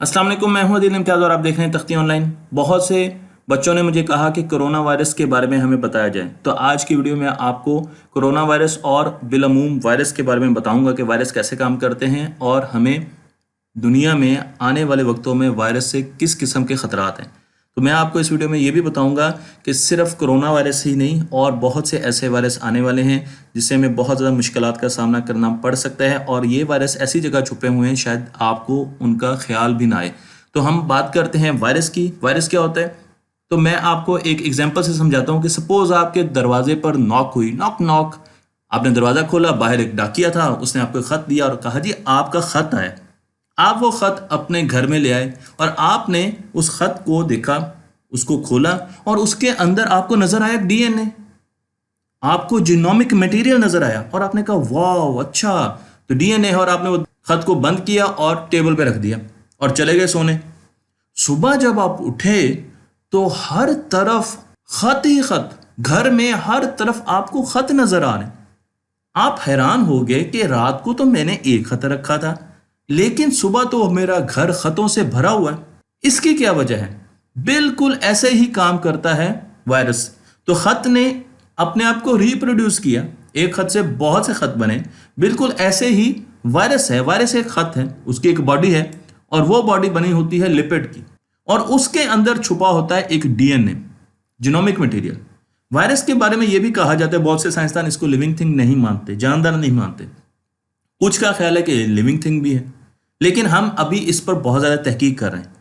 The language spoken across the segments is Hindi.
अस्सलाम वालेकुम, मैं हूं अदील इम्तियाज़ और आप देख रहे हैं तख्ती ऑनलाइन। बहुत से बच्चों ने मुझे कहा कि कोरोना वायरस के बारे में हमें बताया जाए, तो आज की वीडियो में आपको कोरोना वायरस और बिलअमूम वायरस के बारे में बताऊंगा कि वायरस कैसे काम करते हैं और हमें दुनिया में आने वाले वक्तों में वायरस से किस किस्म के ख़तरात हैं। तो मैं आपको इस वीडियो में ये भी बताऊंगा कि सिर्फ कोरोना वायरस ही नहीं और बहुत से ऐसे वायरस आने वाले हैं जिससे हमें बहुत ज़्यादा मुश्किलात का सामना करना पड़ सकता है, और ये वायरस ऐसी जगह छुपे हुए हैं शायद आपको उनका ख्याल भी ना आए। तो हम बात करते हैं वायरस की। वायरस क्या होता है, तो मैं आपको एक एग्जांपल से समझाता हूँ कि सपोज आपके दरवाजे पर नॉक हुई, नॉक नॉक, आपने दरवाज़ा खोला, बाहर एक डाकिया था, उसने आपको ख़त दिया और कहा जी आपका ख़त आया। आप वो ख़त अपने घर में ले आए और आपने उस ख़त को देखा, उसको खोला और उसके अंदर आपको नज़र आया डीएनए, आपको जीनोमिक मटेरियल नज़र आया और आपने कहा वाह अच्छा, तो डीएनए है, और आपने वो ख़त को बंद किया और टेबल पे रख दिया और चले गए सोने। सुबह जब आप उठे तो हर तरफ ख़त ही ख़त, घर में हर तरफ आपको ख़त नज़र आ रहे। आप हैरान हो गए कि रात को तो मैंने एक ख़त रखा था, लेकिन सुबह तो मेरा घर ख़तों से भरा हुआ है। इसकी क्या वजह है? बिल्कुल ऐसे ही काम करता है वायरस। तो ख़त ने अपने आप को रिप्रोड्यूस किया, एक ख़त से बहुत से ख़त बने। बिल्कुल ऐसे ही वायरस है। वायरस एक ख़त है, उसकी एक बॉडी है और वो बॉडी बनी होती है लिपिड की, और उसके अंदर छुपा होता है एक डीएनए, जीनोमिक मटेरियल। वायरस के बारे में यह भी कहा जाता है, बहुत से साइंसदान इसको लिविंग थिंग नहीं मानते, जानदार नहीं मानते। कुछ का ख्याल है कि लिविंग थिंग भी है, लेकिन हम अभी इस पर बहुत ज़्यादा तहकीक कर रहे हैं।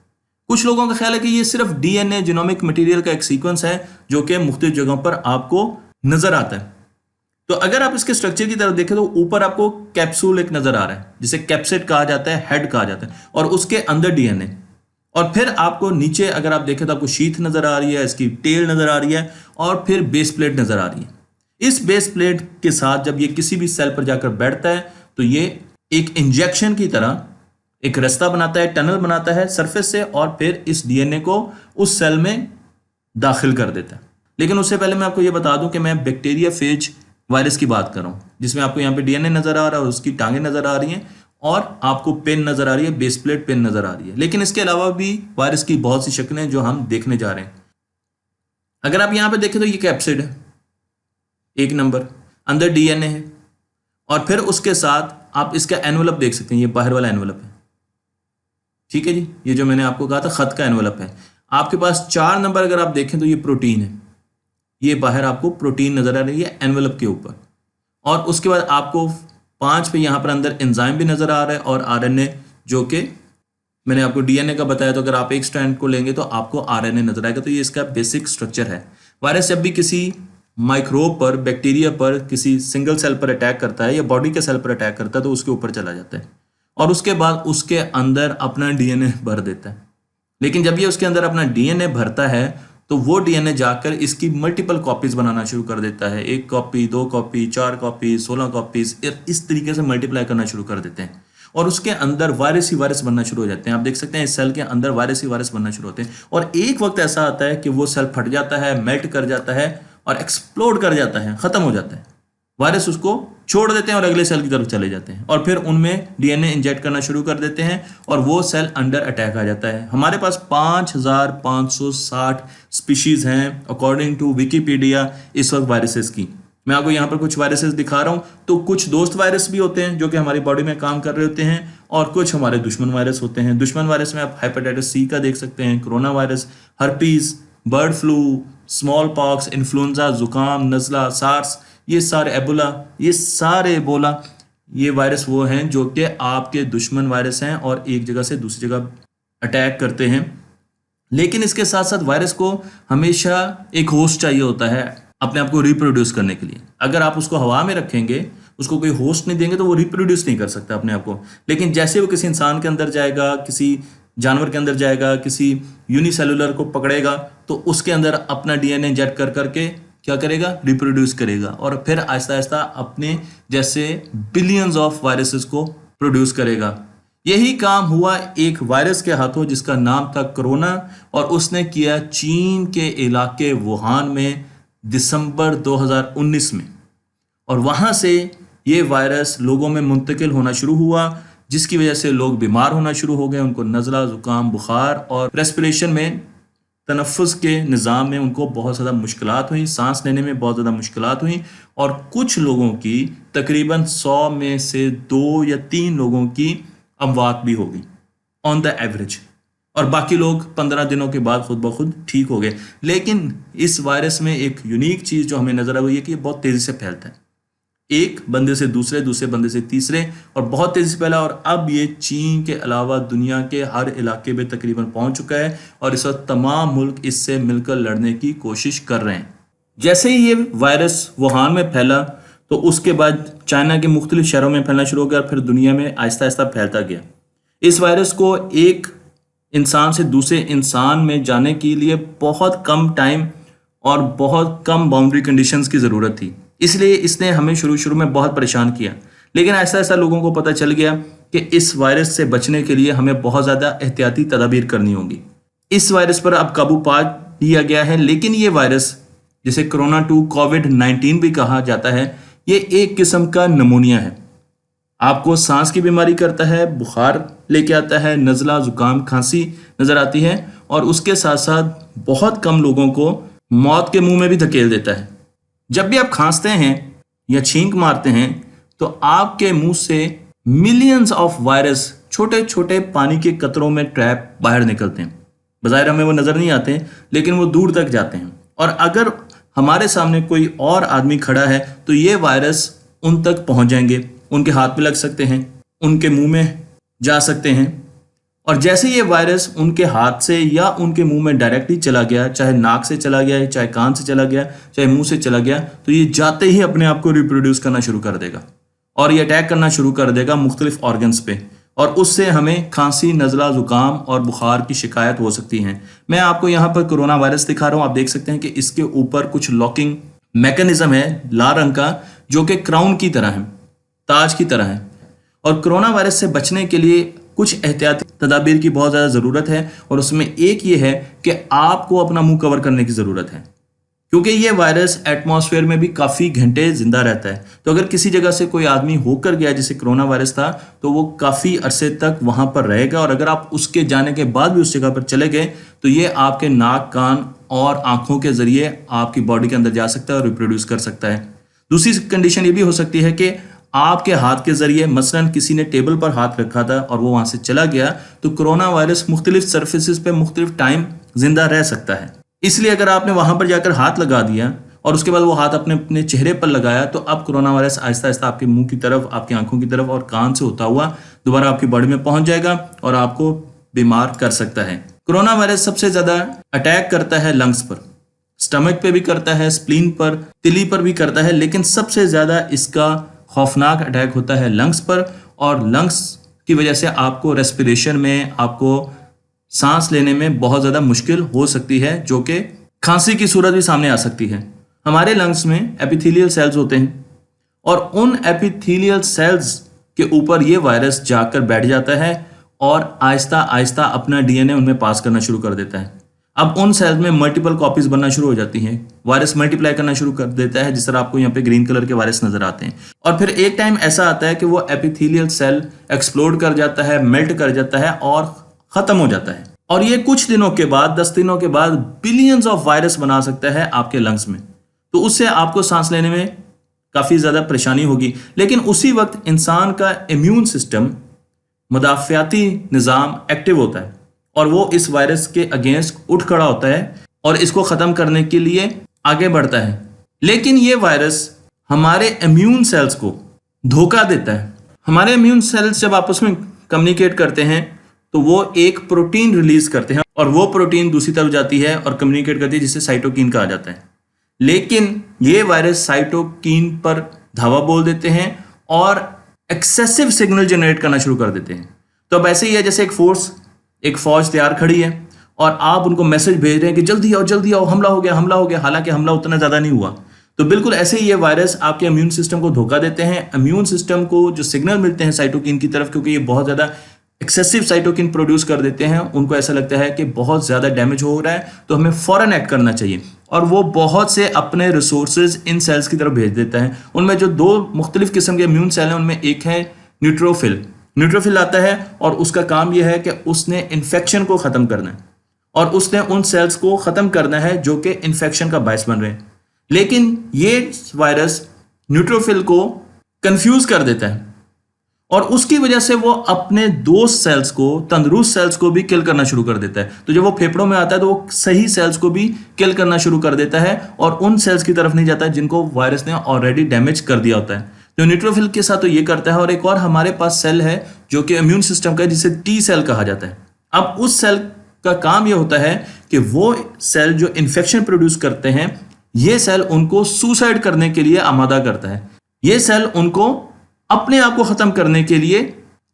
कुछ लोगों का ख्याल है कि ये सिर्फ डीएनए जीनोमिक मटेरियल का एक सीक्वेंस है जो कि मुख्तलिफ जगहों पर आपको नजर आता है। तो अगर आप इसके स्ट्रक्चर की तरफ देखें तो ऊपर आपको कैप्सूल एक नजर आ रहा है जिसे कैप्सेट कहा जाता है, हेड कहा जाता है, और उसके अंदर डीएनए। और फिर आपको नीचे अगर आप देखें तो आपको शीथ नजर आ रही है, इसकी टेल नजर आ रही है, और फिर बेस प्लेट नजर आ रही है। इस बेस प्लेट के साथ जब ये किसी भी सेल पर जाकर बैठता है तो ये एक इंजेक्शन की तरह एक रास्ता बनाता है, टनल बनाता है सरफेस से, और फिर इस डीएनए को उस सेल में दाखिल कर देता है। लेकिन उससे पहले मैं आपको ये बता दूं कि मैं बैक्टीरिया फेज वायरस की बात कर रहा हूं, जिसमें आपको यहाँ पे डीएनए नजर आ रहा है और उसकी टांगें नजर आ रही हैं और आपको पेन नजर आ रही है, बेस प्लेट पेन नजर आ रही है। लेकिन इसके अलावा भी वायरस की बहुत सी शक्लें जो हम देखने जा रहे हैं। अगर आप यहाँ पे देखें तो ये कैप्सिड है, एक नंबर, अंदर डीएनए है, और फिर उसके साथ आप इसका एनवलप देख सकते हैं, ये बाहर वाला एनवलप है। ठीक है जी, ये जो मैंने आपको कहा था खत का एनवलप है। आपके पास 4 नंबर अगर आप देखें तो ये प्रोटीन है, ये बाहर आपको प्रोटीन नजर आ रही है एनवलप के ऊपर। और उसके बाद आपको 5 पे यहाँ पर अंदर एंजाइम भी नजर आ रहा है और आरएनए, जो कि मैंने आपको डीएनए का बताया, तो अगर आप एक स्ट्रैंड को लेंगे तो आपको आरएनए नजर आएगा। तो ये इसका बेसिक स्ट्रक्चर है। वायरस जब भी किसी माइक्रोब पर, बैक्टीरिया पर, किसी सिंगल सेल पर अटैक करता है या बॉडी के सेल पर अटैक करता है तो उसके ऊपर चला जाता है और उसके बाद उसके अंदर अपना डीएनए भर देता है। लेकिन जब ये उसके अंदर अपना डीएनए भरता है तो वो डीएनए जाकर इसकी मल्टीपल कॉपीज बनाना शुरू कर देता है। 1 कॉपी, 2 कॉपी, 4 कॉपी, 16 कॉपीज, इस तरीके से मल्टीप्लाई करना शुरू कर देते हैं और उसके अंदर वायरस ही वायरस बनना शुरू हो जाते हैं। आप देख सकते हैं इस सेल के अंदर वायरस ही वायरस बनना शुरू होते हैं और एक वक्त ऐसा आता है कि वो सेल फट जाता है, मेल्ट कर जाता है और एक्सप्लोड कर जाता है, खत्म हो जाता है। वायरस उसको छोड़ देते हैं और अगले सेल की तरफ चले जाते हैं और फिर उनमें डीएनए इंजेक्ट करना शुरू कर देते हैं और वो सेल अंडर अटैक आ जाता है। हमारे पास 5560 स्पीशीज हैं अकॉर्डिंग टू विकीपीडिया इस वक्त वायरसेस की। मैं आपको यहाँ पर कुछ वायरसेस दिखा रहा हूँ। तो कुछ दोस्त वायरस भी होते हैं जो कि हमारी बॉडी में काम कर रहे होते हैं और कुछ हमारे दुश्मन वायरस होते हैं। दुश्मन वायरस में आप हेपेटाइटिस सी का देख सकते हैं, corona virus, herpes, bird flu, small pox, influenza, जुकाम, नज़ला, सार्स, ये सारे एबोला, ये वायरस वो हैं जो कि आपके दुश्मन वायरस हैं और एक जगह से दूसरी जगह अटैक करते हैं। लेकिन इसके साथ साथ वायरस को हमेशा एक होस्ट चाहिए होता है अपने आप को रिप्रोड्यूस करने के लिए। अगर आप उसको हवा में रखेंगे, उसको कोई होस्ट नहीं देंगे तो वो रिप्रोड्यूस नहीं कर सकता अपने आप को। लेकिन जैसे वो किसी इंसान के अंदर जाएगा, किसी जानवर के अंदर जाएगा, किसी यूनिसेलुलर को पकड़ेगा तो उसके अंदर अपना डीएनए इंजेक्ट कर करके क्या करेगा, रिप्रोड्यूस करेगा और फिर आहिस्ता आहिस्ता अपने जैसे बिलियंस ऑफ वायरसेस को प्रोड्यूस करेगा। यही काम हुआ एक वायरस के हाथों जिसका नाम था कोरोना, और उसने किया चीन के इलाके वुहान में दिसंबर 2019 में, और वहां से ये वायरस लोगों में मुंतकिल होना शुरू हुआ। जिसकी वजह से लोग बीमार होना शुरू हो गए। उनको नज़ला, ज़ुकाम, बुखार और रेस्पिरेशन में, तनफ़ुस के निज़ाम में उनको बहुत ज़्यादा मुश्किलात हुई, सांस लेने में बहुत ज़्यादा मुश्किलात हुई। और कुछ लोगों की तकरीबन 100 में से 2 या 3 लोगों की अमवात भी हो गई ऑन द एवरेज, और बाकी लोग 15 दिनों के बाद खुद ब खुद ठीक हो गए। लेकिन इस वायरस में एक यूनिक चीज़ जो हमें नज़र आई है कि ये बहुत तेज़ी से फैलता है, एक बंदे से दूसरे, दूसरे बंदे से तीसरे, और बहुत तेज़ी से फैला। और अब ये चीन के अलावा दुनिया के हर इलाके में तकरीबन पहुंच चुका है, और इस वक्त तमाम मुल्क इससे मिलकर लड़ने की कोशिश कर रहे हैं। जैसे ही ये वायरस वुहान में फैला तो उसके बाद चाइना के मुख्तलिफ शहरों में फैलना शुरू हो गया, फिर दुनिया में आहिस्ता आहिस्ता फैलता गया। इस वायरस को एक इंसान से दूसरे इंसान में जाने के लिए बहुत कम टाइम और बहुत कम बाउंड्री कंडीशंस की ज़रूरत थी, इसलिए इसने हमें शुरू में बहुत परेशान किया। लेकिन ऐसा ऐसा लोगों को पता चल गया कि इस वायरस से बचने के लिए हमें बहुत ज़्यादा एहतियाती तदाबीर करनी होगी। इस वायरस पर अब काबू पा लिया गया है, लेकिन ये वायरस, जिसे कोरोना 2 कोविड-19 भी कहा जाता है, ये एक किस्म का नमूनिया है। आपको सांस की बीमारी करता है, बुखार लेके आता है, नज़ला, ज़ुकाम, खांसी नज़र आती है, और उसके साथ साथ बहुत कम लोगों को मौत के मुंह में भी धकेल देता है। जब भी आप खांसते हैं या छींक मारते हैं तो आपके मुंह से मिलियंस ऑफ वायरस छोटे छोटे पानी के कतरों में ट्रैप बाहर निकलते हैं। बज़ाहिर हमें वो नज़र नहीं आते, लेकिन वो दूर तक जाते हैं, और अगर हमारे सामने कोई और आदमी खड़ा है तो ये वायरस उन तक पहुंच जाएंगे, उनके हाथ में लग सकते हैं, उनके मुंह में जा सकते हैं। और जैसे ये वायरस उनके हाथ से या उनके मुंह में डायरेक्टली चला गया, चाहे नाक से चला गया, चाहे कान से चला गया, चाहे मुंह से चला गया, तो ये जाते ही अपने आप को रिप्रोड्यूस करना शुरू कर देगा, और ये अटैक करना शुरू कर देगा मुख्तलिफ ऑर्गन्स पे, और उससे हमें खांसी, नज़ला, ज़ुकाम और बुखार की शिकायत हो सकती है। मैं आपको यहाँ पर कोरोना वायरस दिखा रहा हूँ। आप देख सकते हैं कि इसके ऊपर कुछ लॉकिंग मैकेनिज्म है लाल रंग का, जो कि क्राउन की तरह है, ताज की तरह है। और कोरोना वायरस से बचने के लिए कुछ एहतियाती तदाबीर की बहुत ज़्यादा ज़रूरत है, और उसमें एक ये है कि आपको अपना मुंह कवर करने की ज़रूरत है, क्योंकि ये वायरस एटमॉस्फेयर में भी काफ़ी घंटे जिंदा रहता है। तो अगर किसी जगह से कोई आदमी होकर गया जिसे कोरोना वायरस था, तो वो काफ़ी अरसे तक वहाँ पर रहेगा, और अगर आप उसके जाने के बाद भी उस जगह पर चले गए तो ये आपके नाक, कान और आँखों के ज़रिए आपकी बॉडी के अंदर जा सकता है और रिप्रोड्यूस कर सकता है। दूसरी कंडीशन ये भी हो सकती है कि आपके हाथ के ज़रिए, मसलन किसी ने टेबल पर हाथ रखा था और वो वहाँ से चला गया, तो कोरोना वायरस मुख्तलिफ सर्फेसिस पे मुख्तलिफ टाइम जिंदा रह सकता है। इसलिए अगर आपने वहाँ पर जाकर हाथ लगा दिया और उसके बाद वो हाथ अपने अपने चेहरे पर लगाया, तो अब कोरोना वायरस आहिस्ता आहिस्ता आपके मुंह की तरफ, आपकी आंखों की तरफ और कान से होता हुआ दोबारा आपकी बॉडी में पहुंच जाएगा और आपको बीमार कर सकता है। कोरोना वायरस सबसे ज़्यादा अटैक करता है लंग्स पर, स्टमक पे भी करता है, स्प्लीन पर, तिली पर भी करता है, लेकिन सबसे ज़्यादा इसका खौफनाक अटैक होता है लंग्स पर। और लंग्स की वजह से आपको रेस्पिरेशन में, आपको सांस लेने में बहुत ज़्यादा मुश्किल हो सकती है, जो कि खांसी की सूरत भी सामने आ सकती है। हमारे लंग्स में एपिथेलियल सेल्स होते हैं, और उन एपिथेलियल सेल्स के ऊपर ये वायरस जाकर बैठ जाता है और आहिस्ता आहिस्ता अपना डीएनए उनमें पास करना शुरू कर देता है। अब उन सेल्स में मल्टीपल कॉपीज बनना शुरू हो जाती हैं, वायरस मल्टीप्लाई करना शुरू कर देता है, जिस तरह आपको यहाँ पे ग्रीन कलर के वायरस नजर आते हैं। और फिर एक टाइम ऐसा आता है कि वो एपिथेलियल सेल एक्सप्लोड कर जाता है, मेल्ट कर जाता है और खत्म हो जाता है। और ये कुछ दिनों के बाद, 10 दिनों के बाद बिलियंस ऑफ वायरस बना सकता है आपके लंग्स में, तो उससे आपको सांस लेने में काफ़ी ज़्यादा परेशानी होगी। लेकिन उसी वक्त इंसान का इम्यून सिस्टम, मुदाफ़ियाती निज़ाम एक्टिव होता है, और वो इस वायरस के अगेंस्ट उठ खड़ा होता है और इसको ख़त्म करने के लिए आगे बढ़ता है। लेकिन ये वायरस हमारे इम्यून सेल्स को धोखा देता है। हमारे इम्यून सेल्स जब आपस में कम्युनिकेट करते हैं तो वो एक प्रोटीन रिलीज करते हैं, और वो प्रोटीन दूसरी तरफ जाती है और कम्युनिकेट करती है, जिसे साइटोकिन कहा जाता है। लेकिन ये वायरस साइटोकिन पर धावा बोल देते हैं और एक्सेसिव सिग्नल जनरेट करना शुरू कर देते हैं। तो अब ऐसे ही है जैसे एक फौज तैयार खड़ी है और आप उनको मैसेज भेज रहे हैं कि जल्दी आओ, हमला हो गया, हालांकि हमला उतना ज़्यादा नहीं हुआ। तो बिल्कुल ऐसे ही ये वायरस आपके इम्यून सिस्टम को धोखा देते हैं। इम्यून सिस्टम को जो सिग्नल मिलते हैं साइटोकिन की तरफ, क्योंकि ये बहुत ज़्यादा एक्सेसिव साइटोकिन प्रोड्यूस कर देते हैं, उनको ऐसा लगता है कि बहुत ज़्यादा डैमेज हो रहा है, तो हमें फ़ौरन एक्ट करना चाहिए, और वो बहुत से अपने रिसोर्सेज इन सेल्स की तरफ भेज देता है। उनमें जो 2 मुख्तलिफ किस्म के इम्यून सेल हैं, उनमें एक है न्यूट्रोफिल। न्यूट्रोफिल आता है और उसका काम यह है कि उसने इन्फेक्शन को ख़त्म करना है और उसने उन सेल्स को ख़त्म करना है जो कि इन्फेक्शन का बायस बन रहे हैं। लेकिन ये वायरस न्यूट्रोफिल को कंफ्यूज कर देता है और उसकी वजह से वो अपने दोस्त सेल्स को, तंदुरुस्त सेल्स को भी किल करना शुरू कर देता है। तो जब वो फेफड़ों में आता है तो वो सही सेल्स को भी किल करना शुरू कर देता है और उन सेल्स की तरफ नहीं जाता है जिनको वायरस ने ऑलरेडी डैमेज कर दिया होता है। तो न्यूट्रोफिल के साथ तो ये करता है। और एक और हमारे पास सेल है जो कि इम्यून सिस्टम का है, जिसे टी सेल कहा जाता है। अब उस सेल का काम ये होता है कि वो सेल जो इन्फेक्शन प्रोड्यूस करते हैं, ये सेल उनको सुसाइड करने के लिए आमादा करता है। ये सेल उनको अपने आप को खत्म करने के लिए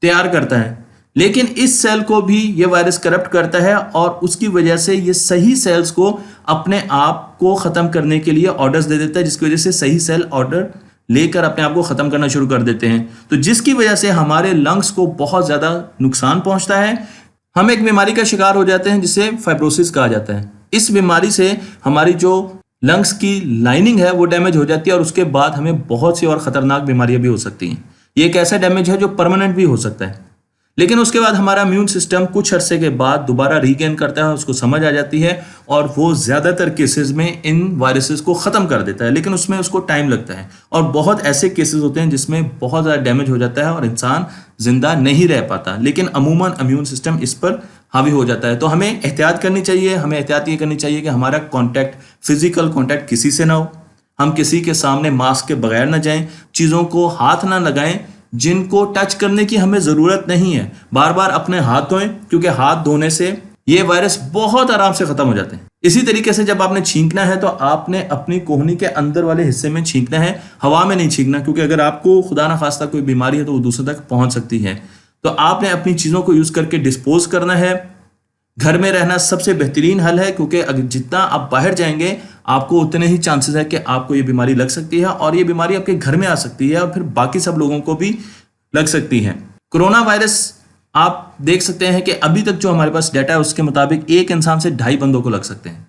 तैयार करता है। लेकिन इस सेल को भी ये वायरस करप्ट करता है और उसकी वजह से ये सही सेल्स को अपने आप को खत्म करने के लिए ऑर्डर्स दे देता है, जिसकी वजह से सही सेल ऑर्डर लेकर अपने आप को खत्म करना शुरू कर देते हैं। तो जिसकी वजह से हमारे लंग्स को बहुत ज्यादा नुकसान पहुंचता है। हम एक बीमारी का शिकार हो जाते हैं जिसे फाइब्रोसिस कहा जाता है। इस बीमारी से हमारी जो लंग्स की लाइनिंग है वो डैमेज हो जाती है और उसके बाद हमें बहुत सी और खतरनाक बीमारियां भी हो सकती हैं। ये एक ऐसा डैमेज है जो परमानेंट भी हो सकता है। लेकिन उसके बाद हमारा इम्यून सिस्टम कुछ अरसे के बाद दोबारा रीगेन करता है, उसको समझ आ जाती है और वो ज़्यादातर केसेस में इन वायरसेस को ख़त्म कर देता है। लेकिन उसमें उसको टाइम लगता है और बहुत ऐसे केसेस होते हैं जिसमें बहुत ज़्यादा डैमेज हो जाता है और इंसान जिंदा नहीं रह पाता। लेकिन अमूमन इम्यून सिस्टम इस पर हावी हो जाता है। तो हमें एहतियात करनी चाहिए। हमें एहतियात ये करनी चाहिए कि हमारा कॉन्टैक्ट, फिजिकल कॉन्टैक्ट किसी से ना हो। हम किसी के सामने मास्क के बगैर ना जाएं, चीज़ों को हाथ ना लगाएं जिनको टच करने की हमें ज़रूरत नहीं है। बार बार अपने हाथ धोएं, क्योंकि हाथ धोने से ये वायरस बहुत आराम से ख़त्म हो जाते हैं। इसी तरीके से जब आपने छींकना है तो आपने अपनी कोहनी के अंदर वाले हिस्से में छींकना है, हवा में नहीं छींकना, क्योंकि अगर आपको खुदा ना खास्ता कोई बीमारी है तो वो दूसरे तक पहुंच सकती है। तो आपने अपनी चीज़ों को यूज़ करके डिस्पोज करना है। घर में रहना सबसे बेहतरीन हल है, क्योंकि अगर जितना आप बाहर जाएंगे आपको उतने ही चांसेस है कि आपको ये बीमारी लग सकती है और ये बीमारी आपके घर में आ सकती है और फिर बाकी सब लोगों को भी लग सकती है। कोरोना वायरस आप देख सकते हैं कि अभी तक जो हमारे पास डाटा है उसके मुताबिक एक इंसान से 2.5 बंदों को लग सकते हैं,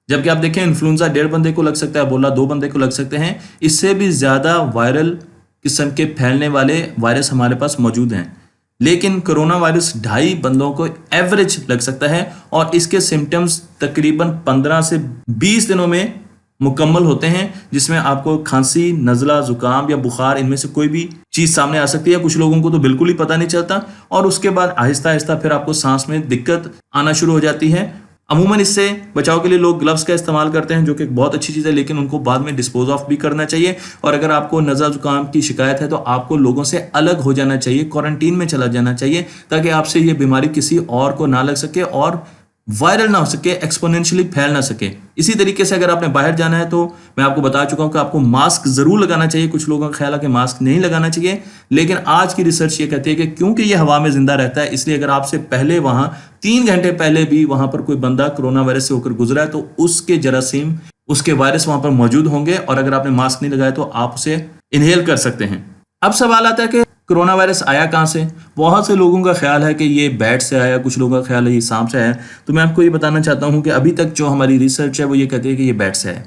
जबकि आप देखें इन्फ्लुएंजा 1.5 बंदे को लग सकता है, एबोला 2 बंदे को लग सकते हैं। इससे भी ज़्यादा वायरल किस्म के फैलने वाले वायरस हमारे पास मौजूद हैं। लेकिन कोरोना वायरस 2.5 बंदों को एवरेज लग सकता है और इसके सिम्टम्स तकरीबन 15 से 20 दिनों में मुकम्मल होते हैं, जिसमें आपको खांसी, नज़ला, जुकाम या बुखार, इनमें से कोई भी चीज़ सामने आ सकती है। कुछ लोगों को तो बिल्कुल ही पता नहीं चलता और उसके बाद आहिस्ता आहिस्ता फिर आपको सांस में दिक्कत आना शुरू हो जाती है। अमूमन इससे बचाव के लिए लोग ग्लव्स का इस्तेमाल करते हैं, जो कि एक बहुत अच्छी चीज़ है, लेकिन उनको बाद में डिस्पोज ऑफ भी करना चाहिए। और अगर आपको नज़ला जुकाम की शिकायत है तो आपको लोगों से अलग हो जाना चाहिए, क्वारंटीन में चला जाना चाहिए, ताकि आपसे ये बीमारी किसी और को ना लग सके और वायरल ना हो सके, एक्सपोनेंशियली फैल ना सके। इसी तरीके से अगर आपने बाहर जाना है तो मैं आपको बता चुका हूं कि आपको मास्क जरूर लगाना चाहिए। कुछ लोगों का ख्याल है कि मास्क नहीं लगाना चाहिए, लेकिन आज की रिसर्च ये कहती है कि क्योंकि ये हवा में जिंदा रहता है, इसलिए अगर आपसे पहले वहां 3 घंटे पहले भी वहां पर कोई बंदा कोरोना वायरस से होकर गुजरा है तो उसके जरासीम, उसके वायरस वहां पर मौजूद होंगे और अगर आपने मास्क नहीं लगाया तो आप उसे इनहेल कर सकते हैं। अब सवाल आता है कि कोरोना वायरस आया कहाँ से? बहुत से लोगों का ख्याल है कि ये बैट से आया, कुछ लोगों का ख्याल है ये सांप से आया। तो मैं आपको ये बताना चाहता हूँ कि अभी तक जो हमारी रिसर्च है वो ये कहती है कि ये बैट से आया।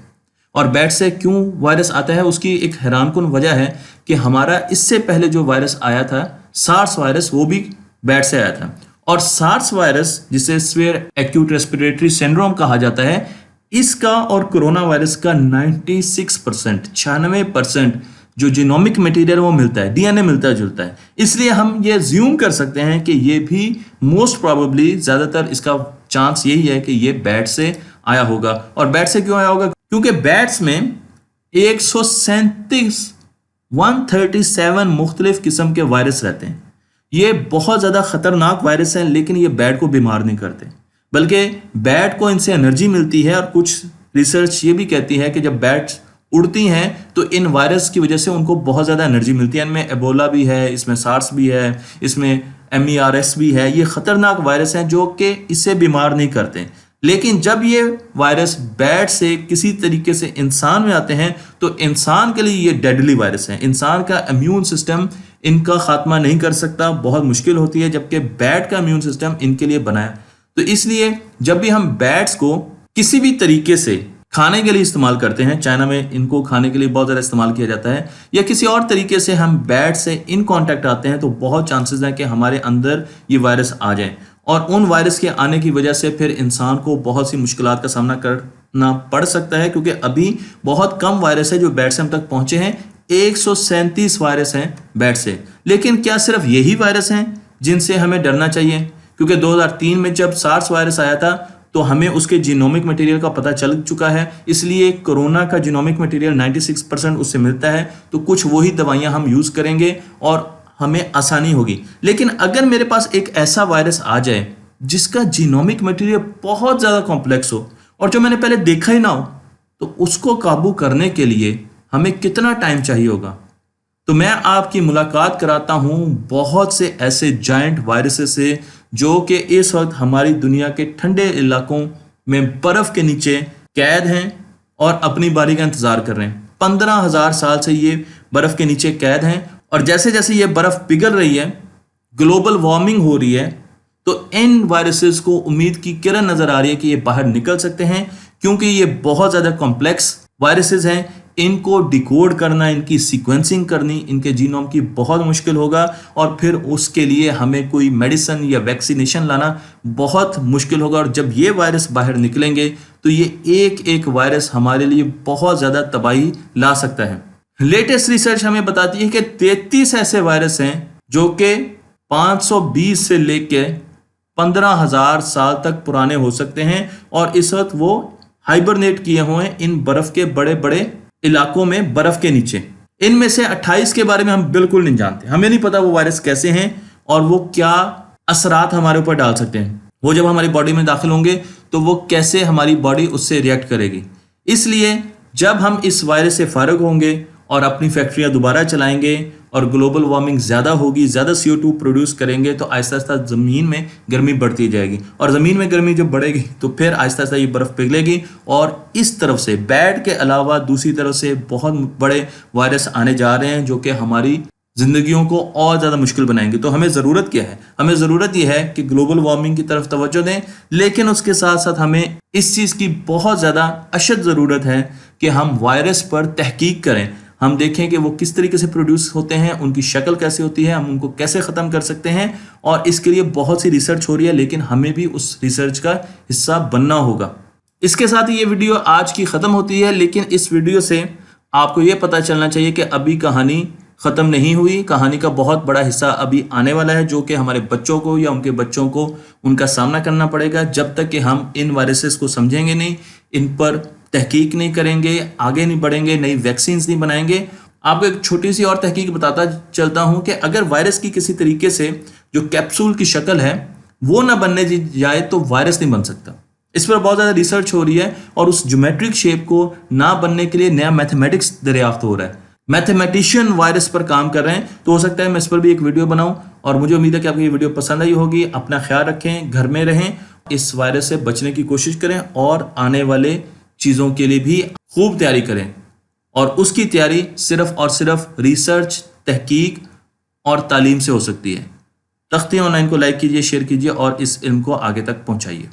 और बैट से क्यों वायरस आता है उसकी एक हैरानकुन वजह है कि हमारा इससे पहले जो वायरस आया था, सार्स वायरस, वो भी बैट से आया था। और सार्स वायरस, जिसे सीवियर एक्यूट रेस्पिरेटरी सिंड्रोम कहा जाता है, इसका और कोरोना वायरस का 96% जो जीनोमिक मटेरियल वो मिलता है, डीएनए मिलता जुलता है। इसलिए हम ये ज्यूम कर सकते हैं कि ये भी मोस्ट प्रोबेबली, ज्यादातर इसका चांस यही है कि ये बैट से आया होगा। और बैट से क्यों आया होगा? क्योंकि बैट्स में 137 मुख्तलिफ किस्म के वायरस रहते हैं। ये बहुत ज्यादा खतरनाक वायरस हैं, लेकिन ये बैट को बीमार नहीं करते, बल्कि बैट को इनसे एनर्जी मिलती है। और कुछ रिसर्च ये भी कहती है कि जब बैट्स उड़ती हैं तो इन वायरस की वजह से उनको बहुत ज़्यादा एनर्जी मिलती है। इनमें एबोला भी है, इसमें सार्स भी है, इसमें MERS भी है। ये ख़तरनाक वायरस हैं जो कि इससे बीमार नहीं करते। लेकिन जब ये वायरस बैट से किसी तरीके से इंसान में आते हैं तो इंसान के लिए ये डेडली वायरस हैं। इंसान का इम्यून सिस्टम इनका खात्मा नहीं कर सकता, बहुत मुश्किल होती है, जबकि बैट का इम्यून सिस्टम इनके लिए बनाया। तो इसलिए जब भी हम बैट्स को किसी भी तरीके से खाने के लिए इस्तेमाल करते हैं, चाइना में इनको खाने के लिए बहुत ज़्यादा इस्तेमाल किया जाता है, या किसी और तरीके से हम बैट से इन कांटेक्ट आते हैं, तो बहुत चांसेस हैं कि हमारे अंदर ये वायरस आ जाए। और उन वायरस के आने की वजह से फिर इंसान को बहुत सी मुश्किलात का सामना करना पड़ सकता है, क्योंकि अभी बहुत कम वायरस है जो बैट से हम तक पहुंचे हैं। 137 वायरस हैं बैट से। लेकिन क्या सिर्फ यही वायरस हैं जिनसे हमें डरना चाहिए? क्योंकि 2003 में जब सार्स वायरस आया था तो हमें उसके जीनोमिक मटेरियल का पता चल चुका है, इसलिए कोरोना का जीनोमिक मटेरियल 96% उससे मिलता है। तो कुछ वही दवाइयां हम यूज़ करेंगे और हमें आसानी होगी। लेकिन अगर मेरे पास एक ऐसा वायरस आ जाए जिसका जीनोमिक मटेरियल बहुत ज़्यादा कॉम्प्लेक्स हो और जो मैंने पहले देखा ही ना हो, तो उसको काबू करने के लिए हमें कितना टाइम चाहिए होगा? तो मैं आपकी मुलाकात कराता हूं बहुत से ऐसे जायंट वायरसेस से जो कि इस वक्त हमारी दुनिया के ठंडे इलाकों में बर्फ के नीचे कैद हैं और अपनी बारी का इंतजार कर रहे हैं। 15,000 साल से ये बर्फ के नीचे कैद हैं, और जैसे जैसे ये बर्फ पिघल रही है, ग्लोबल वार्मिंग हो रही है, तो इन वायरसेस को उम्मीद की किरण नजर आ रही है कि ये बाहर निकल सकते हैं, क्योंकि ये बहुत ज्यादा कॉम्प्लेक्स वायरसेस हैं। इनको डिकोड करना, इनकी सीक्वेंसिंग करनी, इनके जीनोम की बहुत मुश्किल होगा, और फिर उसके लिए हमें कोई मेडिसिन या वैक्सीनेशन लाना बहुत मुश्किल होगा। और जब ये वायरस बाहर निकलेंगे तो ये एक एक वायरस हमारे लिए बहुत ज़्यादा तबाही ला सकता है। लेटेस्ट रिसर्च हमें बताती है कि 33 ऐसे वायरस हैं जो कि 520 से लेके 15,000 साल तक पुराने हो सकते हैं, और इस वक्त वो हाइबरनेट किए हुए हैं इन बर्फ के बड़े बड़े इलाकों में, बर्फ के नीचे। इनमें से 28 के बारे में हम बिल्कुल नहीं जानते, हमें नहीं पता वो वायरस कैसे हैं और वो क्या असरात हमारे ऊपर डाल सकते हैं। वो जब हमारी बॉडी में दाखिल होंगे तो वो कैसे हमारी बॉडी उससे रिएक्ट करेगी। इसलिए जब हम इस वायरस से फारिग होंगे और अपनी फैक्ट्रियां दोबारा चलाएंगे और ग्लोबल वार्मिंग ज़्यादा होगी, ज़्यादा CO2 प्रोड्यूस करेंगे, तो आहिस्ता आहिस्ता ज़मीन में गर्मी बढ़ती जाएगी, और ज़मीन में गर्मी जब बढ़ेगी तो फिर आहिस्ता आहिस्ता ये बर्फ़ पिघलेगी, और इस तरफ से बैट के अलावा दूसरी तरफ से बहुत बड़े वायरस आने जा रहे हैं जो कि हमारी ज़िंदगियों को और ज़्यादा मुश्किल बनाएंगे। तो हमें ज़रूरत क्या है? हमें ज़रूरत यह है कि ग्लोबल वार्मिंग की तरफ तवज्जो दें, लेकिन उसके साथ साथ हमें इस चीज़ की बहुत ज़्यादा अशद ज़रूरत है कि हम वायरस पर तहकीक करें। हम देखें कि वो किस तरीके से प्रोड्यूस होते हैं, उनकी शक्ल कैसे होती है, हम उनको कैसे ख़त्म कर सकते हैं, और इसके लिए बहुत सी रिसर्च हो रही है, लेकिन हमें भी उस रिसर्च का हिस्सा बनना होगा। इसके साथ ही ये वीडियो आज की ख़त्म होती है, लेकिन इस वीडियो से आपको ये पता चलना चाहिए कि अभी कहानी ख़त्म नहीं हुई। कहानी का बहुत बड़ा हिस्सा अभी आने वाला है, जो कि हमारे बच्चों को या उनके बच्चों को उनका सामना करना पड़ेगा, जब तक कि हम इन वायरसेस को समझेंगे नहीं, इन पर तहकीक नहीं करेंगे, आगे नहीं बढ़ेंगे, नई वैक्सीन्स नहीं बनाएंगे। आपको एक छोटी सी और तहकीक बताता चलता हूं कि अगर वायरस की किसी तरीके से जो कैप्सूल की शक्ल है वो ना बनने दी जाए तो वायरस नहीं बन सकता। इस पर बहुत ज़्यादा रिसर्च हो रही है, और उस ज्योमेट्रिक शेप को ना बनने के लिए नया मैथमेटिक्स दरियाफ्त हो रहा है। मैथमेटिशियन वायरस पर काम कर रहे हैं, तो हो सकता है मैं इस पर भी एक वीडियो बनाऊं, और मुझे उम्मीद है कि आपको ये वीडियो पसंद आई होगी। अपना ख्याल रखें, घर में रहें, इस वायरस से बचने की कोशिश करें, और आने वाले चीज़ों के लिए भी खूब तैयारी करें, और उसकी तैयारी सिर्फ और सिर्फ रिसर्च, तहकीक और तालीम से हो सकती है। तख्ती ऑनलाइन को लाइक कीजिए, शेयर कीजिए और इस इल्म को आगे तक पहुंचाइए।